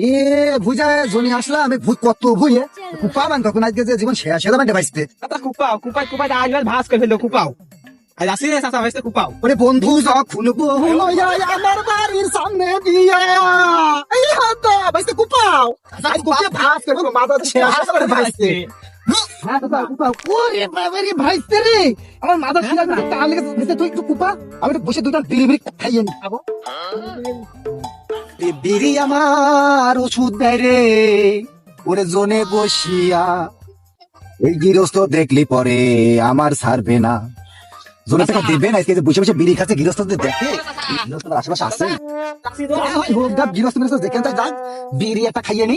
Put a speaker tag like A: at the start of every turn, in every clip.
A: এ বুঝা জনি আসলা আমি ভূত কত ভুইয়ে কুপা মান তখন আজকে যে জীবন শেষ হয়ে যাবে ভাইস্তে ওরে বন্ধু যখন বহু আমার বাড়ির সামনে দিয়ে এই হাত ভাইস্তে কুপাও আজ কুপে ভাস করে মাথা শেষ করে ভাইস্তে হ্যাঁ দাদা কুপাও ওরে বাবারে ভাইস্তে রে আমার মাথা শেষ করে তাহলে তুই একটু কুপা আমি একটু বসে দুটো বিড়ি বিড়ি খাইয়ে নি খাবো বিড়ি আমার ওষুধ দেয় রে ওরে জোনে বসিয়া এই গৃহস্থ দেখলি পরে আমার ছাড়বে না জোনে টাকা দেবে না আজকে বসে বসে বিড়ি খাচ্ছে গৃহস্থদের দেখে গৃহস্থদের আশেপাশে আসে গৃহস্থ দেখে যাক বিড়ি একটা খাইয়ে নি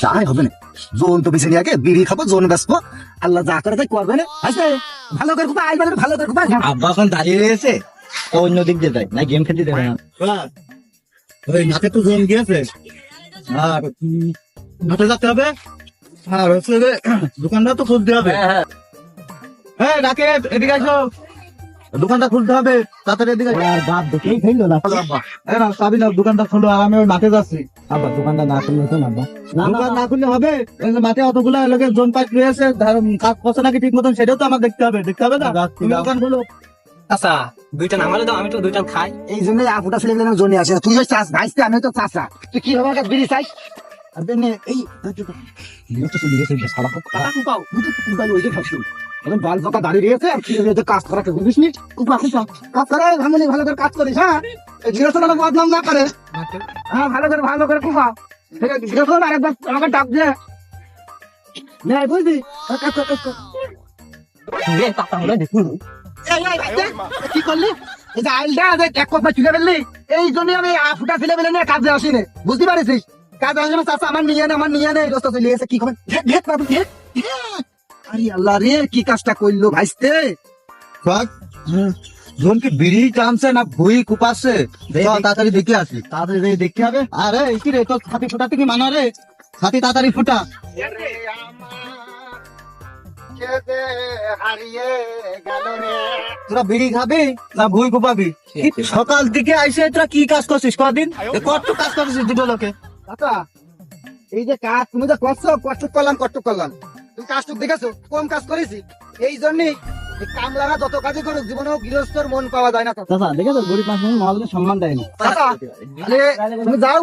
A: তাই হবে না জোন তো বেছে নিয়ে আগে বিড়ি খাবো জোন বেসবো আল্লাহ যা করে তাই করবে না ভালো করে খুব আইল ভালো করে খুব
B: আব্বা এখন দাঁড়িয়ে রয়েছে অন্য দিক দিয়ে যায় না গেম খেলতে দেবে না ওই নাকে তো জোন গিয়েছে আর মাঠে যেতে হবে আর হচ্ছে দোকানটা তো খুলতে হবে হ্যাঁ ডাকে এদিকে আসো দোকানটা খুলতে হবে তাড়াতাড়ি এদিকে আর বাপ দেখেই ফেললো না না চাবি না দোকানটা খুলো আর আমি ওই মাঠে যাচ্ছি আব্বা দোকানটা না খুললে তো না দোকান না খুললে হবে মাঠে অতগুলো লোকে জোন পাইপ রয়েছে কাজ করছে নাকি ঠিক মতন সেটাও তো আমার দেখতে হবে না তুমি দোকান খুলো
C: আচ্ছা দুইটা নামালে দাও আমি তো দুইটা খাই
A: এই জন্য আপুটা ছেলে গেলে জনি আছে তুই হচ্ছে ভাইস্তে আমি তো চাচা তুই কি হবে বিড়ি চাই আর দেন এই বাল ফাঁকা দাঁড়িয়ে রয়েছে আর কি কাজ করা কেউ বুঝিস নি কাজ করে ভাঙলি ভালো করে কাজ করিস হ্যাঁ গৃহস্থ বদনাম না করে হ্যাঁ ভালো করে কুপা ঠিক আছে গৃহস্থ আরেকবার আমাকে ডাক দিয়ে নেই বুঝলি কি করলি এই যে আইলটা এক কথা চুলে ফেললি এই জন্য আমি ফুটা ছেলে ফেলে নিয়ে কাজে আসিনি বুঝতে পারিস কাজ আসে না চাষা আমার নিয়ে নেই দোস্ত চলে এসে কি করবেন আরে আল্লাহ রে কি কাজটা করলো ভাইস্তে
B: জোনকে বিড়ি টানছে না ভুই কুপাচ্ছে তাড়াতাড়ি দেখে আসি তাড়াতাড়ি দেখতে হবে আরে কি রে তোর ছাতি ফুটাতে কি মানা রে ছাতি তাড়াতাড়ি ফুটা তোরা বিড়ি খাবি না ভুই কুপাবি সকাল দিকে আইসে তোরা কি কাজ করছিস কদিন কত কাজ করছিস দুটো লোকে
A: এই যে কাজ তুমি তো করছো কষ্ট করলাম তুমি কাজটুক দেখেছো কম কাজ করেছি এই জন্যই কামলারা যত কাজে করুক জীবনেও গৃহস্থর মন পাওয়া যায় না
B: দেখেছো গরিব মানুষ সম্মান দেয় না
A: তুমি যাও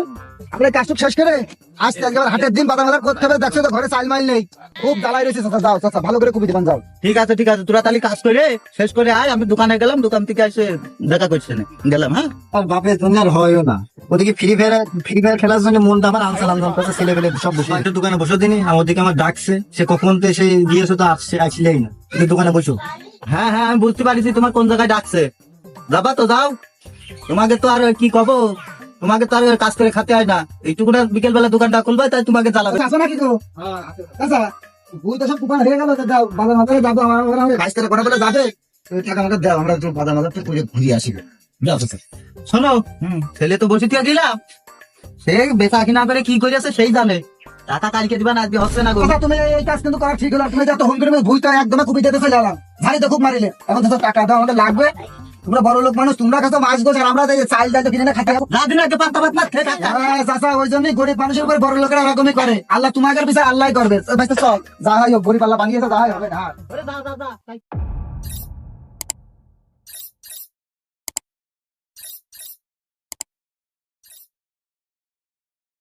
A: আমরা কাজটুক শেষ করে আজকে একবার হাটের দিন বাদাম করতে হবে দেখছো তো ঘরে চাল মাইল নেই খুব জ্বালাই রয়েছে যাও ভালো করে কুবি দিবান যাও
B: ঠিক আছে তোরা তাহলে কাজ করে শেষ করে আয় আমি দোকানে গেলাম দোকান থেকে এসে দেখা করছে না গেলাম হ্যাঁ
A: আর বাপের জন্য আর হয়ও না ওদিকে ফ্রি ফায়ার খেলার জন্য মনটা আমার আনসালাম ছেলে পেলে সব বসে
B: একটা দোকানে বসে দিনি আমার দিকে আমার ডাকছে সে কখন তো সে গিয়েছে তো আসলেই না দোকানে বসো হ্যাঁ আমি বুঝতে পারছি তোমার কোন জায়গায় ডাকছে যাবা তো যাও তোমাকে তো আর কি কব তোমাকে তো আর কাজ করে খেতে হয় না এইটুকুটা বিকেল বেলা দোকানটা খুলবে তাই তোমাকে জ্বালাবে
A: আসো নাকি তো আচ্ছা ভুল তো সব দোকান হয়ে গেল যাও বাজার মাজারে যাবো আমার ভাইস করে কথা বলে যাবে টাকা আমাকে দাও আমরা একটু বাজার মাজার করে ঘুরিয়ে আসি যাও
B: শোনো ছেলে তো বসে দিয়ে গেলাম সে বেচা কিনা করে কি করেছে সেই জানে টাকা কালকে দিবা না আজকে হচ্ছে না গো
A: তুমি এই কাজ কিন্তু করা ঠিক হলো তুমি যত হোম করে ভুলটা একদম খুবই যেতে চলে গেলাম ঝাড়ি তো খুব মারিলে এখন তো টাকা দাও আমাদের লাগবে তোমরা বড় লোক মানুষ তোমরা কাছে মাছ গোছ আর আমরা চাল ডাল কিনে খাতে
B: রাত দিন আগে পান্তা ভাত না খেয়ে থাকতাম
A: চাচা ওই জন্যই গরিব মানুষের উপর বড় লোকেরা এরকমই করে আল্লাহ তোমাদের পিছনে আল্লাহ করবে চল যা হয় গরিব আল্লাহ বানিয়েছে যা হয় হবে না